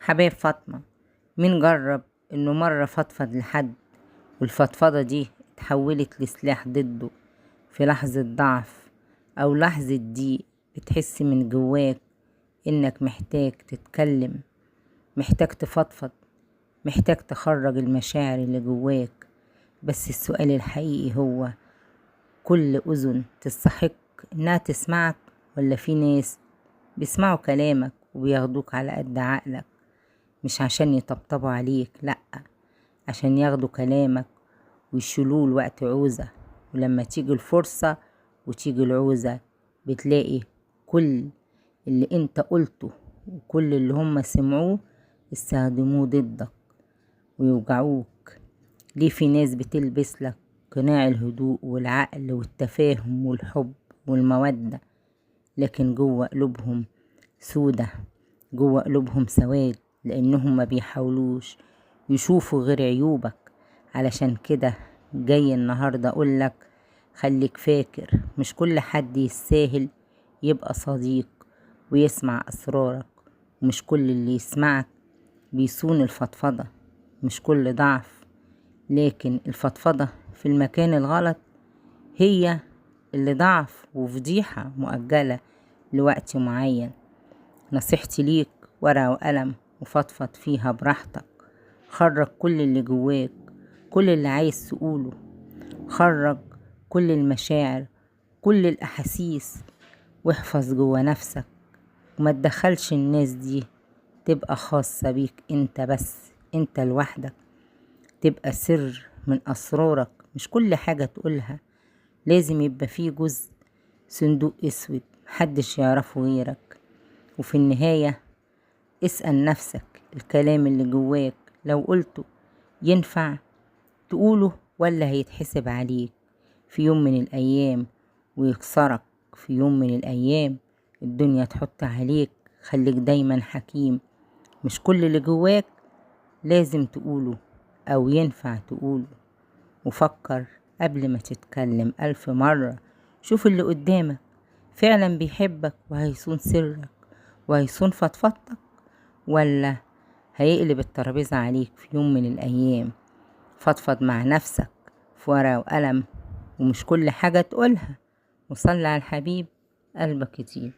حبايب فاطمة، مين جرب انه مرة فضفض لحد والفضفضة دي اتحولت لسلاح ضده في لحظة ضعف او لحظة ضيق؟ بتحس من جواك انك محتاج تتكلم، محتاج تفضفض، محتاج تخرج المشاعر اللي جواك. بس السؤال الحقيقي هو، كل اذن تستحق انها تسمعك، ولا في ناس بيسمعوا كلامك وبياخدوك على قد عقلك؟ مش عشان يطبطبوا عليك، لأ، عشان ياخدوا كلامك ويشيلوه لوقت عوزة. ولما تيجي الفرصة وتيجي العوزة بتلاقي كل اللي انت قلته وكل اللي هم سمعوه استخدموه ضدك ويوجعوك. ليه في ناس بتلبس لك قناع الهدوء والعقل والتفاهم والحب والمودة، لكن جوه قلوبهم سودة، جوه قلوبهم سواد، لانهم ما بيحاولوش يشوفوا غير عيوبك. علشان كده جاي النهاردة اقولك، خليك فاكر مش كل حد يستاهل يبقى صديق ويسمع اسرارك، ومش كل اللي يسمعك بيصون الفضفضة. مش كل ضعف، لكن الفضفضة في المكان الغلط هي اللي ضعف وفضيحة مؤجلة لوقت معين. نصيحتي ليك، ورقة وقلم وفضفض فيها براحتك. خرج كل اللي جواك، كل اللي عايز تقوله. خرج كل المشاعر، كل الأحاسيس، واحفظ جوا نفسك، وما تدخلش الناس دي تبقى خاصة بيك انت بس، انت لوحدك، تبقى سر من أسرارك. مش كل حاجة تقولها لازم يبقى فيه جزء صندوق اسود محدش يعرفه غيرك. وفي النهاية اسأل نفسك، الكلام اللي جواك لو قلته ينفع تقوله، ولا هيتحسب عليك في يوم من الأيام ويكسرك في يوم من الأيام الدنيا تحط عليك؟ خليك دايما حكيم، مش كل اللي جواك لازم تقوله أو ينفع تقوله. وفكر قبل ما تتكلم 1000 مرة. شوف اللي قدامك فعلا بيحبك وهيصون سرك وهيصون فضفضتك، ولا هيقلب الترابيزة عليك في يوم من الأيام. فضفض مع نفسك في ورقة وقلم، ومش كل حاجة تقولها. وصلي على الحبيب قلبك يطيب.